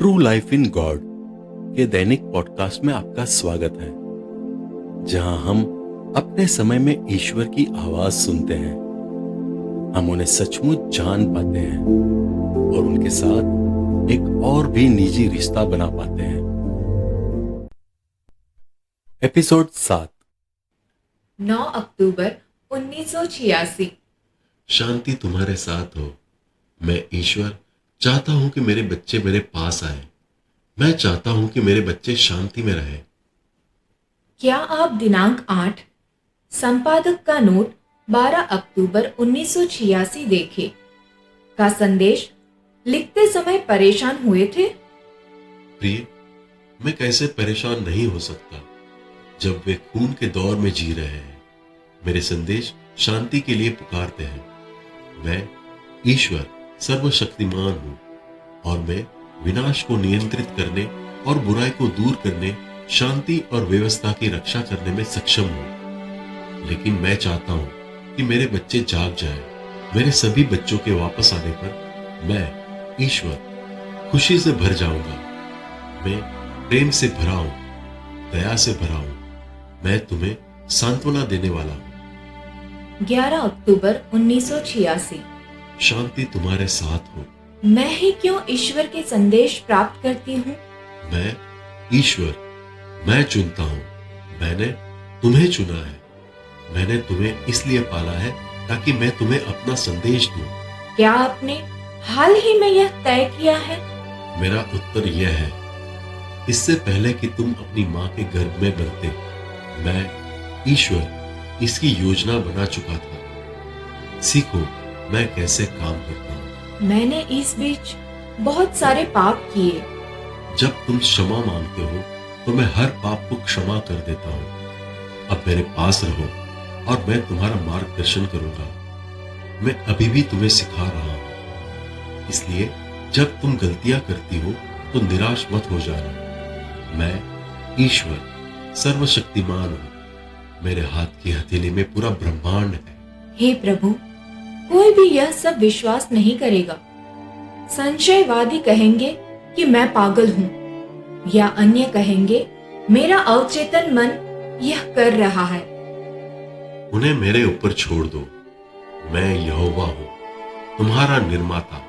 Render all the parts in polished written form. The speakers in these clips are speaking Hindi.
ट्रू लाइफ इन गॉड के दैनिक पॉडकास्ट में आपका स्वागत है, जहां हम अपने समय में ईश्वर की आवाज सुनते हैं। हम उन्हें सचमुच जान पाते हैं और उनके साथ एक और भी निजी रिश्ता बना पाते हैं। एपिसोड 7 9 अक्टूबर 1986। शांति तुम्हारे साथ हो। मैं ईश्वर चाहता हूं कि मेरे बच्चे मेरे पास आए। मैं चाहता हूं कि मेरे बच्चे शांति में रहें। क्या आप दिनांक 8 संपादक का नोट 12 अक्टूबर 1986 देखे का संदेश लिखते समय परेशान हुए थे? प्रिय, मैं कैसे परेशान नहीं हो सकता जब वे खून के दौर में जी रहे हैं। मेरे संदेश शांति के लिए पुकारते हैं। मैं ईश्वर सर्वशक्तिमान हूं और मैं विनाश को नियंत्रित करने और बुराई को दूर करने, शांति और व्यवस्था की रक्षा करने में सक्षम हूं। लेकिन मैं चाहता हूं कि मेरे बच्चे जाग जाएं। मेरे सभी बच्चों के वापस आने पर मैं ईश्वर खुशी से भर जाऊंगा। मैं प्रेम से भरा हूं, दया से भरा हूं। मैं तुम्हें सांत्वना देने वाला हूं। 11 अक्टूबर 1986। शांति तुम्हारे साथ हो। मैं ही क्यों ईश्वर के संदेश प्राप्त करती हूँ? मैं ईश्वर, मैं चुनता हूं। मैंने तुम्हें चुना है। मैंने तुम्हें इसलिए पाला है ताकि मैं तुम्हें अपना संदेश दूं। क्या आपने हाल ही में यह तय किया है? मेरा उत्तर यह है, इससे पहले कि तुम अपनी मां के गर्भ में बनते, मैं ईश्वर इसकी योजना बना चुका था। सीखो मैं कैसे काम करता हूं। मैंने इस बीच बहुत सारे पाप किए। जब तुम क्षमा मांगते हो तो मैं हर पाप को क्षमा कर देता हूं। अब मेरे पास रहो और मैं तुम्हारा मार्गदर्शन करूंगा। मैं अभी भी तुम्हें सिखा रहा हूं। इसलिए जब तुम गलतियां करती हो तो निराश मत हो जाना। मैं ईश्वर सर्वशक्तिमान हूं। मेरे हाथ की हथेली में पूरा ब्रह्मांड है। हे प्रभु, कोई भी यह सब विश्वास नहीं करेगा। संशयवादी कहेंगे कि मैं पागल हूँ, या अन्य कहेंगे मेरा अवचेतन मन यह कर रहा है। उन्हें मेरे ऊपर छोड़ दो। मैं यहोवा हूं, तुम्हारा निर्माता।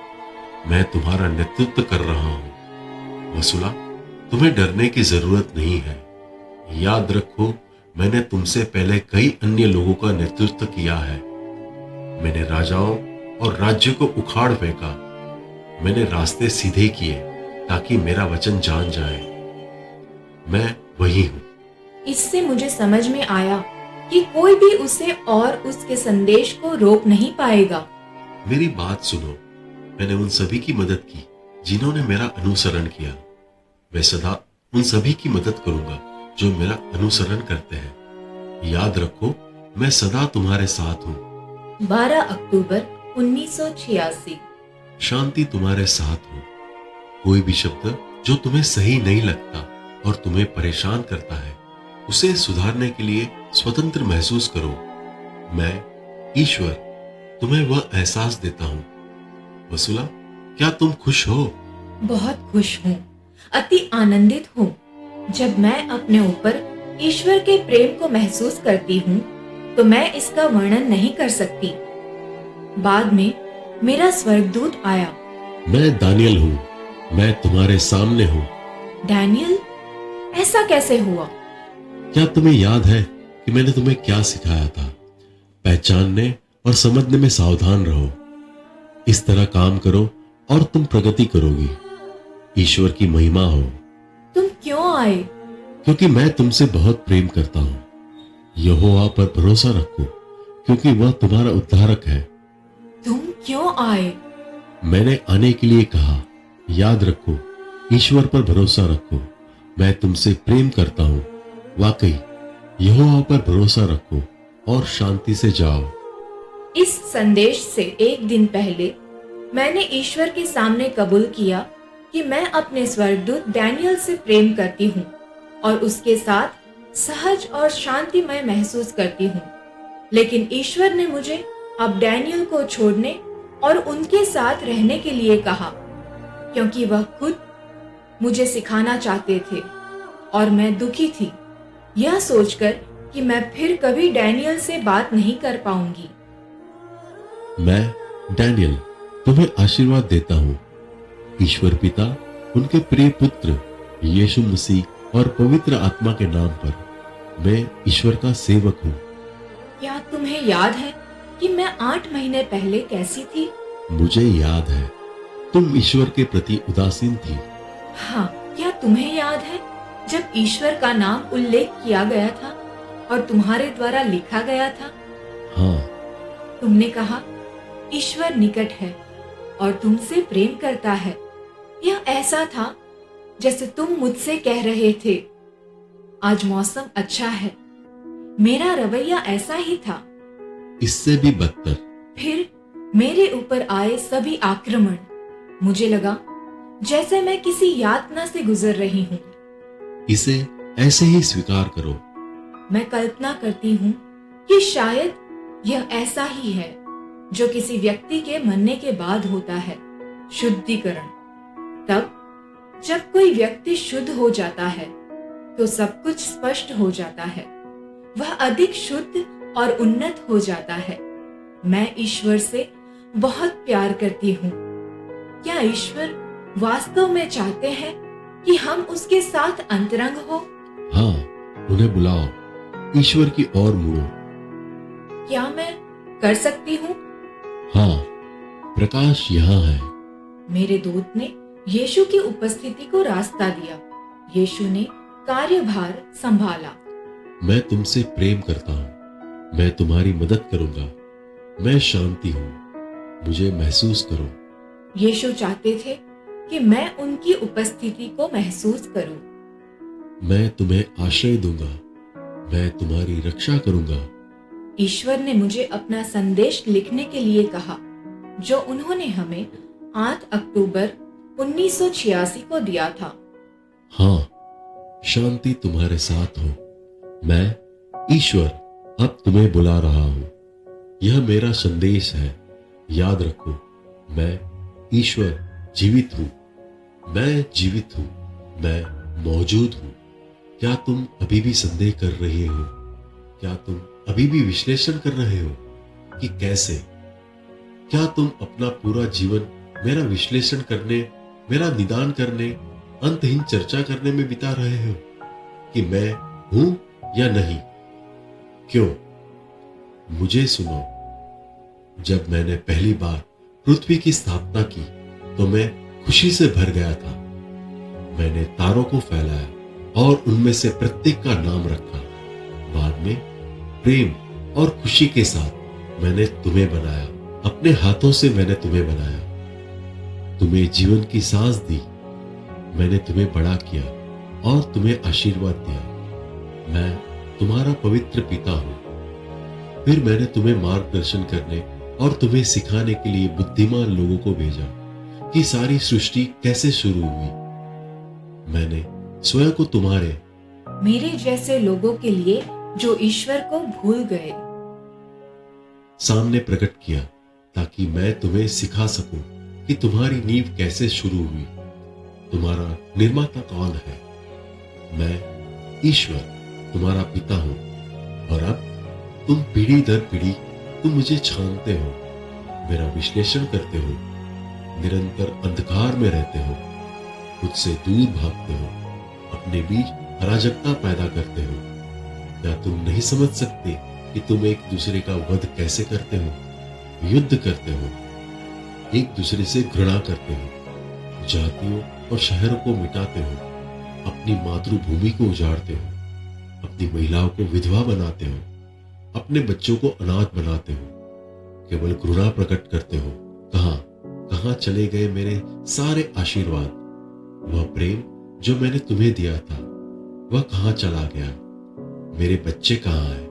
मैं तुम्हारा नेतृत्व कर रहा हूं। वसुला, तुम्हें डरने की जरूरत नहीं है। याद रखो, मैंने तुमसे पहले कई अन्य लोगों का नेतृत्व किया है। मैंने राजाओं और राज्य को उखाड़ फेंका। मैंने रास्ते सीधे किए ताकि मेरा वचन जान जाए। मैं वही हूं। इससे मुझे समझ में आया कि कोई भी उसे और उसके संदेश को रोक नहीं पाएगा। मेरी बात सुनो। मैंने उन सभी की मदद की जिन्होंने मेरा अनुसरण किया। मैं सदा उन सभी की मदद करूंगा जो मेरा अनुसरण करते हैं। याद रखो, मैं सदा तुम्हारे साथ हूं। 12 अक्टूबर 1986। शांति तुम्हारे साथ हो। कोई भी शब्द जो तुम्हें सही नहीं लगता और तुम्हें परेशान करता है, उसे सुधारने के लिए स्वतंत्र महसूस करो। मैं ईश्वर तुम्हें वह एहसास देता हूं। वसुला, क्या तुम खुश हो? बहुत खुश हूँ, अति आनंदित हूँ। जब मैं अपने ऊपर ईश्वर के प्रेम को महसूस करती हूँ तो मैं इसका वर्णन नहीं कर सकती। बाद में मेरा स्वर्गदूत आया। मैं दानियल हूं। मैं तुम्हारे सामने हूं। डैनियल, ऐसा कैसे हुआ? क्या तुम्हें याद है कि मैंने तुम्हें क्या सिखाया था? पहचानने और समझने में सावधान रहो। इस तरह काम करो और तुम प्रगति करोगी। ईश्वर की महिमा हो। तुम क्यों आए? क्योंकि मैं तुमसे बहुत प्रेम करता हूं। यहोवा पर भरोसा रखो क्योंकि वह तुम्हारा उद्धारक है। तुम क्यों आए? मैंने आने के लिए कहा। याद रखो, ईश्वर पर भरोसा रखो। मैं तुमसे प्रेम करता हूं। वाकई, यहोवा पर भरोसा रखो और शांति से जाओ। इस संदेश से एक दिन पहले मैंने ईश्वर के सामने कबूल किया कि मैं अपने स्वर्गदूत डैनियल से प्रेम करती हूँ और उसके साथ सहज और शांतिमय महसूस करती हूँ। लेकिन ईश्वर ने मुझे अब डैनियल को छोड़ने और उनके साथ रहने के लिए कहा, क्योंकि वह खुद मुझे सिखाना चाहते थे और मैं दुखी थी, यह सोचकर कि मैं फिर कभी डैनियल से बात नहीं कर पाऊंगी। मैं डैनियल तुम्हें आशीर्वाद देता हूँ। ईश्वर पिता, उनके प्रिय पुत्र यीशु मसीह और पवित्र आत्मा के नाम पर मैं ईश्वर का सेवक हूँ। क्या तुम्हें याद है कि मैं 8 महीने पहले कैसी थी? मुझे याद है, तुम ईश्वर के प्रति उदासीन थी। हाँ, क्या तुम्हें याद है जब ईश्वर का नाम उल्लेख किया गया था और तुम्हारे द्वारा लिखा गया था? हाँ। तुमने कहा, ईश्वर निकट है और तुमसे प्रेम करता है। यह ऐसा था जैसे तुम मुझसे कह रहे थे, आज मौसम अच्छा है। मेरा रवैया ऐसा ही था। इससे भी बदतर। फिर मेरे ऊपर आए सभी आक्रमण। मुझे लगा जैसे मैं किसी यातना से गुजर रही हूँ। इसे ऐसे ही स्वीकार करो। मैं कल्पना करती हूँ कि शायद यह ऐसा ही है जो किसी व्यक्ति के मरने के बाद होता है, शुद्धिकरण। तब जब कोई व्यक्ति शुद्ध हो जाता है तो सब कुछ स्पष्ट हो जाता है। वह अधिक शुद्ध और उन्नत हो जाता है। मैं ईश्वर से बहुत प्यार करती हूँ। क्या ईश्वर वास्तव में चाहते हैं कि हम उसके साथ अंतरंग हो? हाँ, उन्हें बुलाओ, ईश्वर की ओर मुड़ो। क्या मैं कर सकती हूँ? हाँ, प्रकाश यहाँ है। मेरे दूत ने यीशु की उपस्थिति को रास्ता दिया। यीशु ने कार्यभार संभाला। मैं तुमसे प्रेम करता हूँ। मैं तुम्हारी मदद करूंगा। मैं शांति हूँ। मुझे महसूस करो। यीशु चाहते थे कि मैं उनकी उपस्थिति को महसूस करूं। मैं तुम्हें आश्रय दूंगा। मैं तुम्हारी रक्षा करूंगा। ईश्वर ने मुझे अपना संदेश लिखने के लिए कहा, जो उन्होंने हमें 8 अक्टूबर 1986 को दिया था। हाँ, शांति तुम्हारे साथ हो। मैं ईश्वर अब तुम्हें बुला रहा हूं। यह मेरा संदेश है। याद रखो, मैं ईश्वर जीवित हूं। मैं जीवित हूं। मैं मौजूद हूं। क्या तुम अभी भी संदेह कर रहे हो? क्या तुम अभी भी विश्लेषण कर रहे हो कि कैसे? क्या तुम अपना पूरा जीवन मेरा विश्लेषण करने, मेरा निदान करने, अंतहीन चर्चा करने में बिता रहे हो कि मैं हूं या नहीं? क्यों? मुझे सुनो। जब मैंने पहली बार पृथ्वी की स्थापना की तो मैं खुशी से भर गया था। मैंने तारों को फैलाया और उनमें से प्रत्येक का नाम रखा। बाद में प्रेम और खुशी के साथ मैंने तुम्हें बनाया। अपने हाथों से मैंने तुम्हें बनाया। तुम्हें जीवन की सांस दी। मैंने तुम्हें बड़ा किया और तुम्हें आशीर्वाद दिया। मैं तुम्हारा पवित्र पिता हूं। फिर मैंने तुम्हें मार्गदर्शन करने और तुम्हें सिखाने के लिए बुद्धिमान लोगों को भेजा कि सारी सृष्टि कैसे शुरू हुई। मैंने स्वयं को तुम्हारे, मेरे जैसे लोगों के लिए जो ईश्वर को भूल गए, सामने प्रकट किया ताकि मैं तुम्हें सिखा सकूं कि तुम्हारी नींव कैसे शुरू हुई। तुम्हारा निर्माता कौन है? मैं ईश्वर तुम्हारा पिता हूं। और अब तुम पीढ़ी दर पीढ़ी तुम मुझे छानते हो, मेरा विश्लेषण करते हो, निरंतर अंधकार में रहते हो, मुझसे दूर भागते हो, अपने बीच अराजकता पैदा करते हो। क्या तुम नहीं समझ सकते कि तुम एक दूसरे का वध कैसे करते हो? युद्ध करते हो, एक दूसरे से घृणा करते हो, जातियों और शहरों को मिटाते हो, अपनी मातृभूमि को उजाड़ते हो, अपनी महिलाओं को विधवा बनाते हो, अपने बच्चों को अनाथ बनाते हो, केवल घृणा प्रकट करते हो। कहां चले गए मेरे सारे आशीर्वाद? वह प्रेम जो मैंने तुम्हें दिया था, वह कहां चला गया? मेरे बच्चे कहां हैं?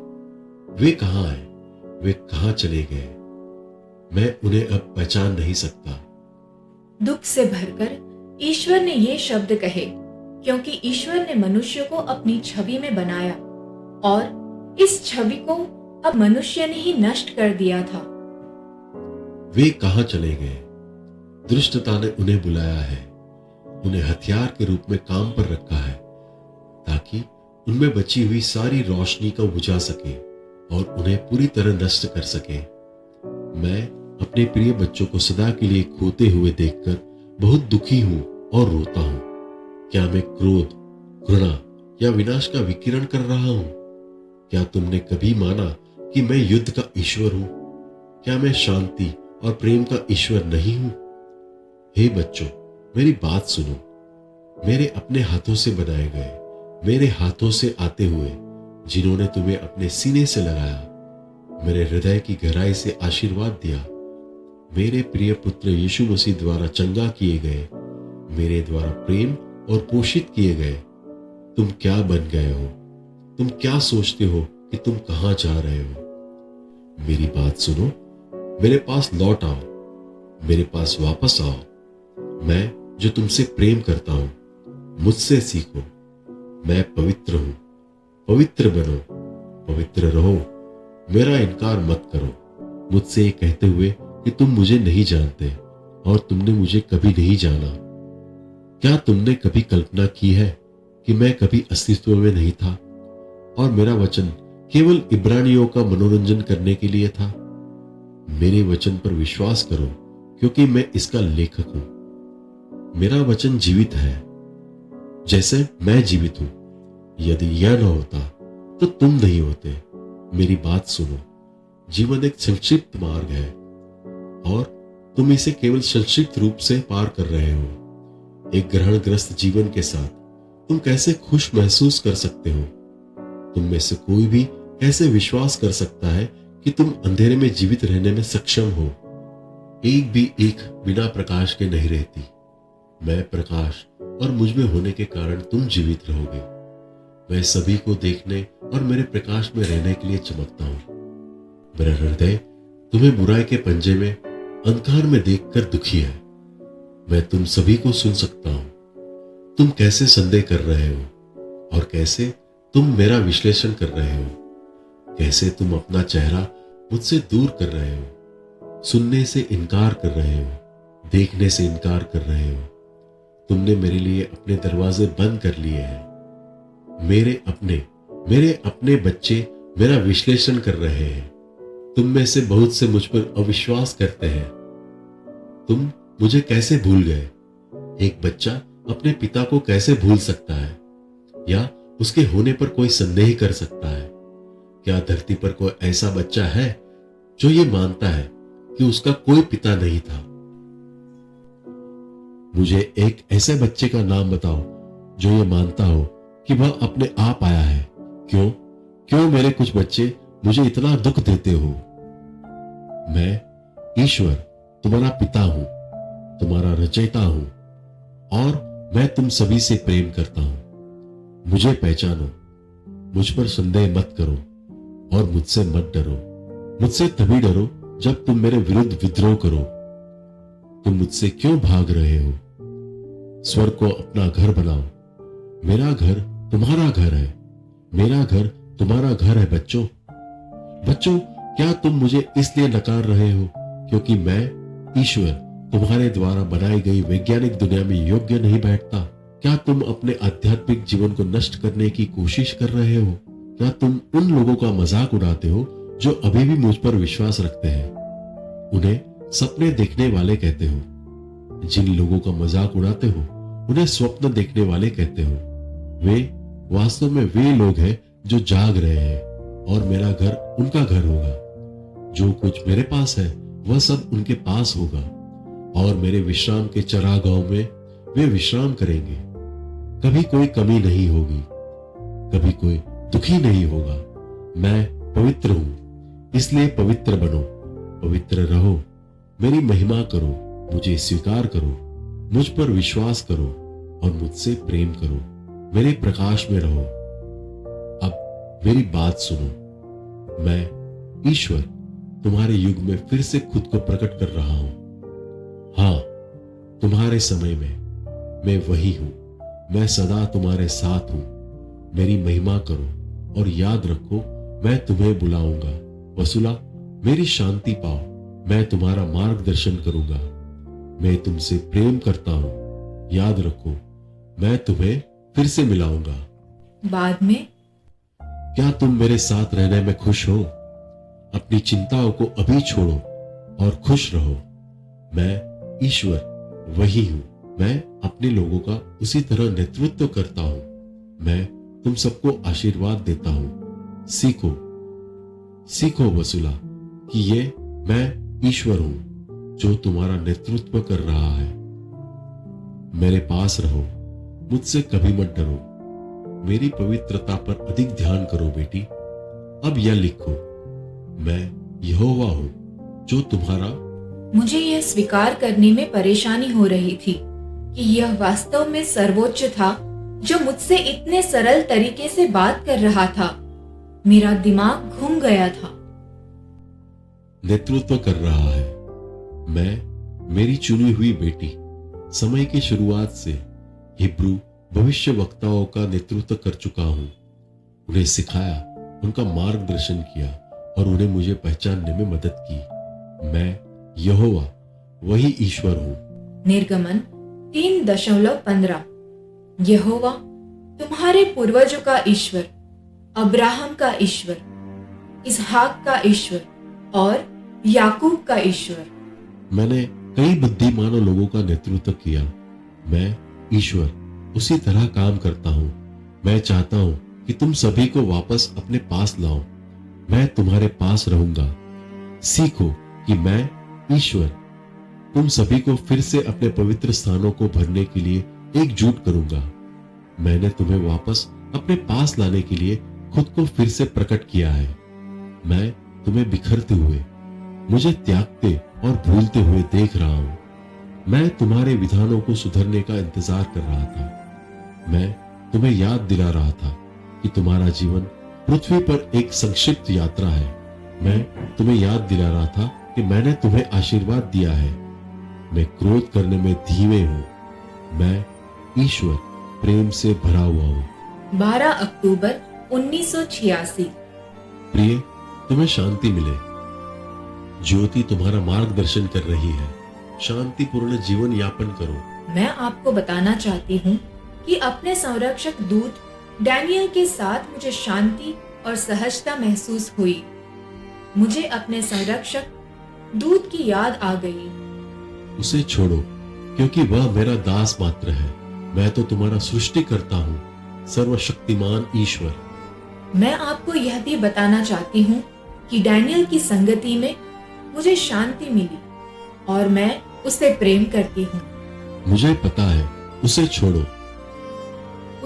वे कहां हैं? वे कहां चले गए? मैं उन्हें अब पहचान नहीं सकता। दुख से भरकर ईश्वर ने ये शब्द कहे, क्योंकि ईश्वर ने मनुष्य को अपनी छवि में बनाया और इस छवि को अब मनुष्य ने ही नष्ट कर दिया था। वे कहां चले गए? दुष्टता ने उन्हें बुलाया है। उन्हें हथियार के रूप में काम पर रखा है ताकि उनमें बची हुई सारी रोशनी को बुझा सके और उन्हें पूरी तरह नष्ट कर सके। मैं अपने प्रिय बच्चों को सदा के लिए खोते हुए देखकर बहुत दुखी हूं और रोता हूं। क्या मैं क्रोध, घृणा या विनाश का विकिरण कर रहा हूं? क्या तुमने कभी माना कि मैं युद्ध का ईश्वर हूं? क्या मैं शांति और प्रेम का ईश्वर नहीं हूं? हे बच्चों, मेरी बात सुनो। मेरे अपने हाथों से बनाए गए, मेरे हाथों से आते हुए, जिन्होंने तुम्हें अपने सीने से लगाया, मेरे हृदय की गहराई से आशीर्वाद दिया, मेरे प्रिय पुत्र यीशु मसीह द्वारा चंगा किए गए, मेरे द्वारा प्रेम और पोषित किए गए, तुम क्या बन गए हो? तुम क्या सोचते हो कि तुम कहां जा रहे हो? मेरी बात सुनो, मेरे पास लौट आओ, मेरे पास वापस आओ। मैं जो तुमसे प्रेम करता हूं, मुझसे सीखो। मैं पवित्र हूं, पवित्र बनो, पवित्र रहो। मेरा इनकार मत करो मुझसे ये कहते हुए कि तुम मुझे नहीं जानते और तुमने मुझे कभी नहीं जाना। क्या तुमने कभी कल्पना की है कि मैं कभी अस्तित्व में नहीं था और मेरा वचन केवल इब्रानियों का मनोरंजन करने के लिए था? मेरे वचन पर विश्वास करो क्योंकि मैं इसका लेखक हूं। मेरा वचन जीवित है जैसे मैं जीवित हूं। यदि यह न होता तो तुम नहीं होते। मेरी बात सुनो, जीवन एक संक्षिप्त मार्ग है और तुम इसे केवल संक्षिप्त रूप से पार कर रहे हो। एक ग्रहणग्रस्त जीवन के साथ तुम कैसे खुश महसूस कर सकते हो? तुम में से कोई भी कैसे विश्वास कर सकता है कि तुम अंधेरे में जीवित रहने में सक्षम हो? एक भी ईख बिना प्रकाश के नहीं रहती। मैं प्रकाश और मुझ में होने के कारण तुम जीवित रहोगे। मैं सभी को देखने और मेरे प्रकाश में रहने के लिए चमकता हूं। मेरा हृदय तुम्हें बुराई के पंजे में अंधकार में देखकर दुखी है। मैं तुम सभी को सुन सकता हूं। तुम कैसे संदेह कर रहे हो और कैसे तुम मेरा विश्लेषण कर रहे हो? कैसे तुम अपना चेहरा मुझसे दूर कर रहे हो, सुनने से इनकार कर रहे हो, देखने से इनकार कर रहे हो? तुमने मेरे लिए अपने दरवाजे बंद कर लिए हैं। मेरे अपने बच्चे मेरा विश्लेषण कर रहे हैं। तुम में से बहुत से मुझ पर अविश्वास करते हैं। तुम मुझे कैसे भूल गए? एक बच्चा अपने पिता को कैसे भूल सकता है या उसके होने पर कोई संदेह कर सकता है? क्या धरती पर कोई ऐसा बच्चा है जो ये मानता है कि उसका कोई पिता नहीं था? मुझे एक ऐसे बच्चे का नाम बताओ जो ये मानता हो कि वह अपने आप आया है। क्यों मेरे कुछ बच्चे मुझे इतना दुख देते हो? मैं ईश्वर तुम्हारा पिता हूं, तुम्हारा रचयिता हूं और मैं तुम सभी से प्रेम करता हूं। मुझे पहचानो, मुझ पर संदेह मत करो और मुझसे मत डरो। मुझसे तभी डरो जब तुम मेरे विरुद्ध विद्रोह करो। तुम मुझसे क्यों भाग रहे हो? स्वर्ग को अपना घर बनाओ। मेरा घर तुम्हारा घर है, मेरा घर तुम्हारा घर है। बच्चों, क्या तुम मुझे इसलिए नकार रहे हो क्योंकि मैं ईश्वर तुम्हारे द्वारा बनाई गई वैज्ञानिक दुनिया में योग्य नहीं बैठता? क्या तुम अपने आध्यात्मिक जीवन को नष्ट करने की कोशिश कर रहे हो? क्या तुम उन लोगों का मजाक उड़ाते हो जो अभी भी मुझ पर विश्वास रखते हैं? उन्हें सपने देखने वाले कहते हो। जिन लोगों का मजाक उड़ाते हो उन्हें स्वप्न देखने वाले कहते हो। वे वास्तव में वे लोग हैं जो जाग रहे हैं और मेरा घर उनका घर होगा। जो कुछ मेरे पास है वह सब उनके पास होगा और मेरे विश्राम के चरागाहों में वे विश्राम करेंगे। कभी कोई कमी नहीं होगी, कभी कोई दुखी नहीं होगा। मैं पवित्र हूं, इसलिए पवित्र बनो, पवित्र रहो। मेरी महिमा करो, मुझे स्वीकार करो, मुझ पर विश्वास करो और मुझसे प्रेम करो। मेरे प्रकाश में रहो। अब मेरी बात सुनो। मैं ईश्वर तुम्हारे युग में फिर से खुद को प्रकट कर रहा हूं। हां, तुम्हारे समय में मैं वही हूं। मैं सदा तुम्हारे साथ हूं। मेरी महिमा करो और याद रखो, मैं तुम्हें बुलाऊंगा। वसुला, मेरी शांति पाओ। मैं तुम्हारा मार्गदर्शन करूंगा। मैं तुमसे प्रेम करता हूं। याद रखो, मैं तुम्हें फिर से मिलाऊंगा। बाद में क्या तुम मेरे साथ रहने में खुश हो? अपनी चिंताओं को अभी छोड़ो और खुश रहो। मैं ईश्वर वही हूं। मैं अपने लोगों का उसी तरह नेतृत्व करता हूं। मैं तुम सबको आशीर्वाद देता हूं। सीखो वसुला कि ये मैं ईश्वर हूं जो तुम्हारा नेतृत्व कर रहा है। मेरे पास रहो, मुझसे कभी मत डरो। मेरी पवित्रता पर अधिक ध्यान करो बेटी। अब यह लिखो, मैं यहोवा हूं जो तुम्हारा। मुझे यह स्वीकार करने में परेशानी हो रही थी कि यह वास्तव में सर्वोच्च था जो मुझसे इतने सरल तरीके से बात कर रहा था। मेरा दिमाग घूम गया था। नेतृत्व कर रहा है। मैं मेरी चुनी हुई बेटी समय की शुरुआत से हिब्रू भविष्य वक्ताओं का नेतृत्व कर चुका हूं। उन्हें सिखाया, उनका मार्गदर्शन किया और उन्हें मुझे पहचानने में मदद की। मैं यहोवा वही ईश्वर हूं। निर्गमन 3:15 यहोवा तुम्हारे पूर्वजों का ईश्वर, अब्राहम का ईश्वर, इसहाक का ईश्वर और याकूब का ईश्वर। मैंने कई बुद्धिमान लोगों का नेतृत्व किया। मैं ईश्वर उसी तरह काम करता हूं। मैं चाहता हूं कि तुम सभी को वापस अपने पास लाओ। मैं तुम्हारे पास रहूंगा। सीखो कि मैं ईश्वर तुम सभी को फिर से अपने पवित्र स्थानों को भरने के लिए एकजुट करूंगा। मैंने तुम्हें वापस अपने पास लाने के लिए खुद को फिर से प्रकट किया है। मैं तुम्हें बिखरते हुए, मुझे त्यागते और भूलते हुए देख रहा हूं। मैं तुम्हारे विधानों को सुधरने का इंतजार कर रहा था। मैं तुम्हें याद दिला रहा था कि तुम्हारा जीवन पृथ्वी पर एक संक्षिप्त यात्रा है। मैं तुम्हें याद दिला रहा था कि मैंने तुम्हें आशीर्वाद दिया है। मैं क्रोध करने में धीमे हूं। मैं ईश्वर प्रेम से भरा हुआ हूं। 12 अक्टूबर 1986। प्रिय, तुम्हें शांति मिले। ज्योति तुम्हारा मार्गदर्शन कर रही है। शांतिपूर्ण जीवन यापन करो। मैं आपको बताना चाहती हूँ कि अपने संरक्षक दूत डैनियल के साथ मुझे शांति और सहजता महसूस हुई। मुझे अपने संरक्षक दूत की याद आ गई। उसे छोड़ो, क्योंकि वह मेरा दास मात्र है। मैं तो तुम्हारा सृष्टि करता हूँ, सर्वशक्तिमान ईश्वर। मैं आपको यह भी बताना चाहती हूँ कि डैनियल की संगति में मुझे शांति मिली और मैं उससे प्रेम करती हूँ। मुझे पता है, उसे छोड़ो।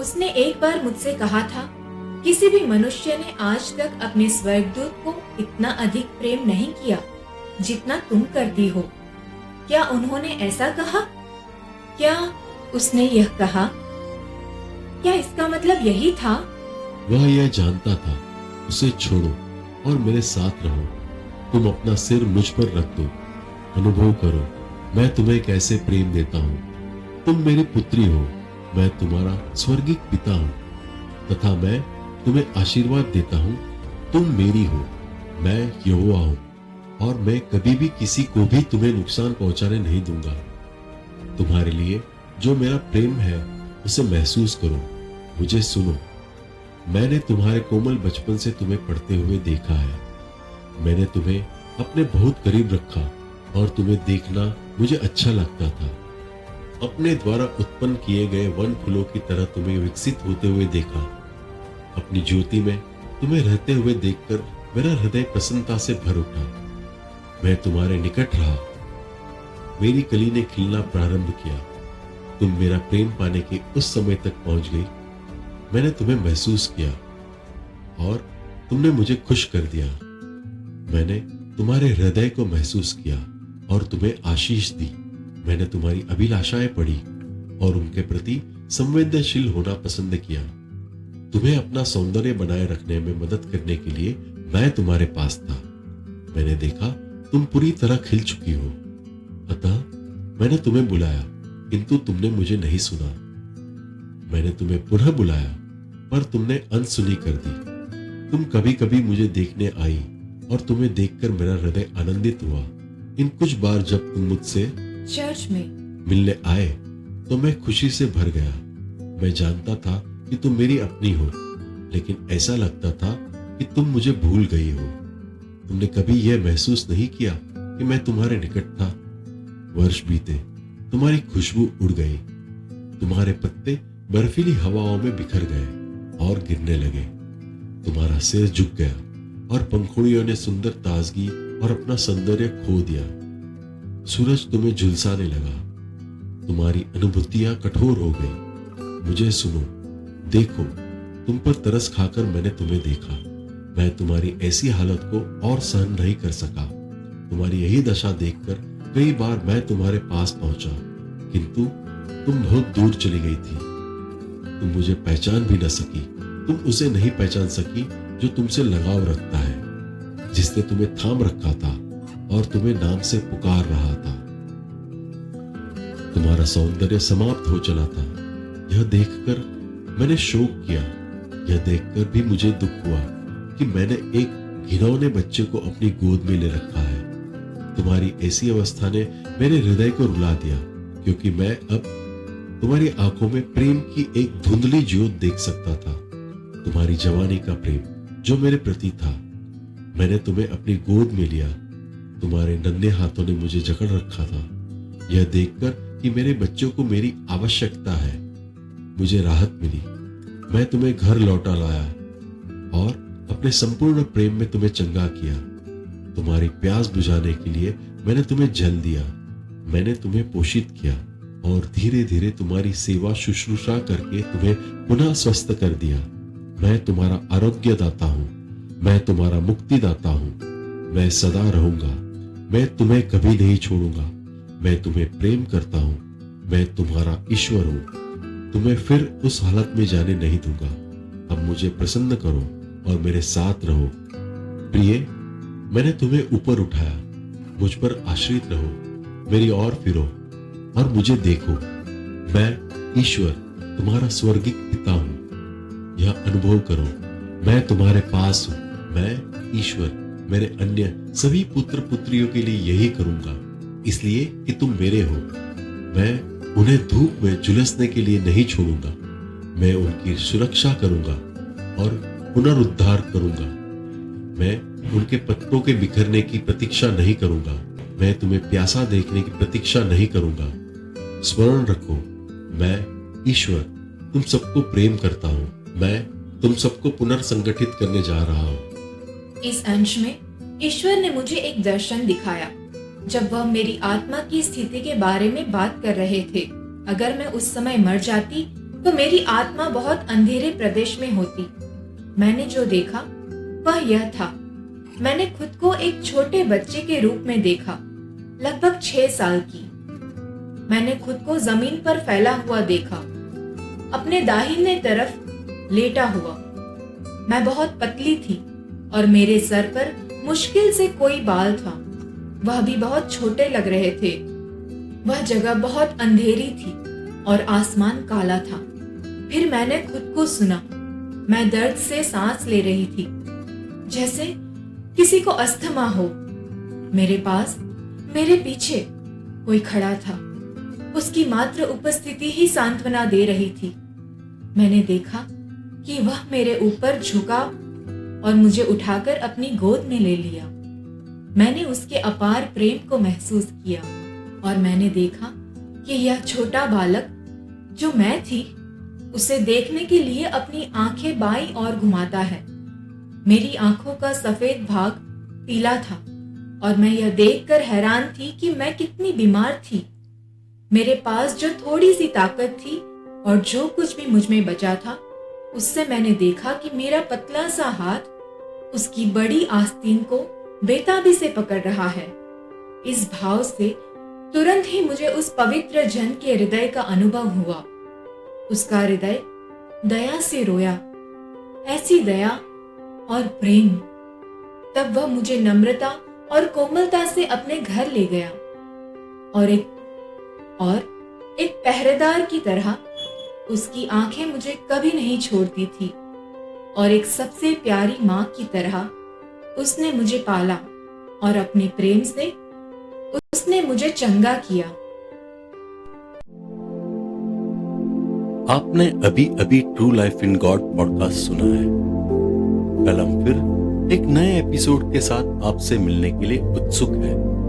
उसने एक बार मुझसे कहा था, किसी भी मनुष्य ने आज तक अपने स्वर्गदूत को इतना अधिक प्रेम नहीं किया जितना तुम करती हो। क्या उन्होंने ऐसा कहा? क्या उसने यह कहा? क्या इसका मतलब यही था? वह यह जानता था। उसे छोड़ो और मेरे साथ रहो। तुम अपना सिर मुझ पर रख दो। अनुभव करो मैं तुम्हें कैसे प्रेम देता हूँ। तुम मेरी पुत्री हो। मैं तुम्हारा स्वर्गिक पिता हूँ तथा मैं तुम्हें आशीर्वाद देता हूँ। तुम मेरी हो। मैं यहोवा हूँ और मैं कभी भी किसी को भी तुम्हें नुकसान पहुंचाने नहीं दूंगा। तुम्हारे लिए जो मेरा प्रेम है उसे महसूस करो। मुझे सुनो। मैंने तुम्हारे कोमल बचपन से तुम्हें पढ़ते हुए देखा है। मैंने तुम्हें अपने बहुत करीब रखा और तुम्हें देखना मुझे अच्छा लगता था। अपने द्वारा उत्पन्न किए गए वन फूलों की तरह तुम्हें विकसित होते हुए देखा। अपनी ज्योति में तुम्हें रहते हुए देखकर मेरा हृदय प्रसन्नता से भर उठा। मैं तुम्हारे निकट रहा। मेरी कली ने खिलना प्रारंभ किया। तुम मेरा प्रेम पाने के उस समय तक पहुंच गई। मैंने तुम्हें महसूस किया और तुमने मुझे खुश कर दिया। मैंने तुम्हारे हृदय को महसूस किया और तुम्हें आशीष दी। मैंने तुम्हारी अभिलाषाएं पढ़ी और उनके प्रति संवेदनशील होना पसंद किया। तुम्हें अपना सौंदर्य बनाए रखने में मदद करने के लिए मैं तुम्हारे पास था। मैंने देखा तुम पूरी तरह खिल चुकी हो। अतः मैंने तुम्हें बुलाया, किंतु तुमने मुझे नहीं सुना। मैंने तुम्हें पुनः बुलाया, पर तुमने अनसुनी कर दी। तुम कभी कभी मुझे देखने आई और तुम्हें देखकर मेरा हृदय आनंदित हुआ। इन कुछ बार जब तुम मुझसे चर्च में मिलने आए तो मैं खुशी से भर गया। मैं जानता था कि तुम मेरी अपनी हो, लेकिन ऐसा लगता था कि तुम मुझे भूल गई हो। तुमने कभी यह महसूस नहीं किया कि मैं तुम्हारे निकट था? वर्ष बीते, तुम्हारी खुशबू उड़ गई, तुम्हारे पत्ते बर्फीली हवाओं में बिखर गए और गिरने लगे। तुम्हारा सिर झुक गया और पंखुड़ियों ने सुंदर ताजगी और अपना सौंदर्य खो दिया। सूरज तुम्हें झुलसाने लगा, तुम्हारी अनुभूतियां कठोर हो गई। मुझे सुनो, देखो, तुम पर तरस खाकर मैंने तुम्हें देखा। मैं तुम्हारी ऐसी हालत को और सहन नहीं कर सका। तुम्हारी यही दशा देखकर कई बार मैं तुम्हारे पास पहुंचा, किंतु तुम बहुत दूर चली गई थी। तुम मुझे पहचान भी न सकी। तुम उसे नहीं पहचान सकी जो तुमसे लगाव रखता है, जिसने तुम्हें थाम रखा था और तुम्हें नाम से पुकार रहा था। तुम्हारा सौंदर्य समाप्त हो चला था। यह देखकर मैंने शोक किया। यह देखकर भी मुझे दुख हुआ कि मैंने एक घिनौने बच्चे को अपनी गोद में ले रखा है। तुम्हारी ऐसी अवस्था ने मेरे हृदय को रुला दिया, क्योंकि मैं अब तुम्हारी आंखों में प्रेम की एक धुंधली ज्योत देख सकता था। तुम्हारी जवानी का प्रेम जो मेरे प्रति था। मैंने तुम्हें अपनी गोद में लिया। तुम्हारे नन्हे हाथों ने मुझे जकड़ रखा था। यह देखकर कि मेरे बच्चों को मेरी आवश्यकता है, मुझे राहत मिली। मैं तुम्हें घर लौटा लाया और अपने संपूर्ण प्रेम में तुम्हें चंगा किया। तुम्हारी प्यास बुझाने के लिए मैंने तुम्हें जल दिया। मैंने तुम्हें पोषित किया और धीरे धीरे तुम्हारी सेवा शुश्रूषा करके तुम्हें पुनः स्वस्थ कर दिया। मैं तुम्हारा आरोग्य दाता हूं। मैं तुम्हारा मुक्ति दाता हूं। मैं सदा रहूंगा। मैं तुम्हें कभी नहीं छोड़ूंगा। मैं तुम्हें प्रेम करता हूं। मैं तुम्हारा ईश्वर हूं। तुम्हें फिर उस हालत में जाने नहीं दूंगा। अब मुझे प्रसन्न करो और मेरे साथ रहो। प्रिय, मैंने तुम्हें ऊपर उठाया। मुझ पर आश्रित रहो, मेरी ओर फिरो और मुझे देखो। मैं ईश्वर, तुम्हारा स्वर्गिक पिता हूं। यह अनुभव करो, मैं तुम्हारे पास हूं। मैं ईश्वर मेरे अन्य सभी पुत्र पुत्रियों के लिए यही करूंगा, इसलिए कि तुम मेरे हो। मैं उन्हें धूप में झुलसने के लिए नहीं छोड़ूंगा। मैं उनकी सुरक्षा करूंगा और पुनरुद्धार करूंगा। मैं उनके पत्तों के बिखरने की प्रतीक्षा नहीं करूंगा। मैं तुम्हें प्यासा देखने की प्रतीक्षा नहीं करूंगा। स्मरण रखो, मैं ईश्वर तुम सबको प्रेम करता हूं। मैं तुम सबको पुनर्संगठित करने जा रहा हूं। इस अंश में ईश्वर ने मुझे एक दर्शन दिखाया जब वह मेरी आत्मा की स्थिति के बारे में बात कर रहे थे। अगर मैं उस समय मर जाती तो मेरी आत्मा बहुत अंधेरे प्रदेश में होती। मैंने जो देखा वह यह था, मैंने खुद को एक छोटे बच्चे के रूप में देखा, लगभग 6 साल की। मैंने खुद को जमीन पर फैला हुआ देखा, अपने दाहिने तरफ लेटा हुआ। मैं बहुत पतली थी और मेरे सर पर मुश्किल से कोई बाल था, वह भी बहुत छोटे लग रहे थे। वह जगह बहुत अंधेरी थी और आसमान काला था। फिर मैंने खुद को सुना। मैं दर्द से सांस ले रही थी, जैसे किसी को अस्थमा हो। मेरे पास, मेरे पीछे कोई खड़ा था। उसकी मात्र उपस्थिति ही सांत्वना दे रही थी। मैंने देखा कि वह मेरे ऊपर झुका और मुझे उठाकर अपनी गोद में ले लिया। मैंने उसके अपार प्रेम को महसूस किया और मैंने देखा कि यह छोटा बालक जो मैं थी, उसे देखने के लिए अपनी आंखें बाईं ओर घुमाता है। मेरी आंखों का सफेद भाग पीला था और मैं यह देखकर हैरान थी कि मैं कितनी बीमार थी। मेरे पास जो थोड़ी सी ताकत थी और जो कुछ भी मुझ में बचा था, उससे मैंने देखा कि मेरा पतला सा हाथ उसकी बड़ी आस्तीन को बेताबी से पकड़ रहा है। इस भाव से तुरंत ही मुझे उस पवित्र जन के हृदय का अनुभव हुआ। उसका हृदय दया से रोया, ऐसी दया और प्रेम। तब वह मुझे नम्रता और कोमलता से अपने घर ले गया और एक पहरेदार की तरह उसकी आंखें मुझे कभी नहीं छोड़ती थी और एक सबसे प्यारी माँ की तरह उसने मुझे पाला और अपने प्रेम से उसने मुझे चंगा किया। आपने अभी अभी true life in God podcast सुना है। कल हम फिर एक नए एपिसोड के साथ आपसे मिलने के लिए उत्सुक हैं।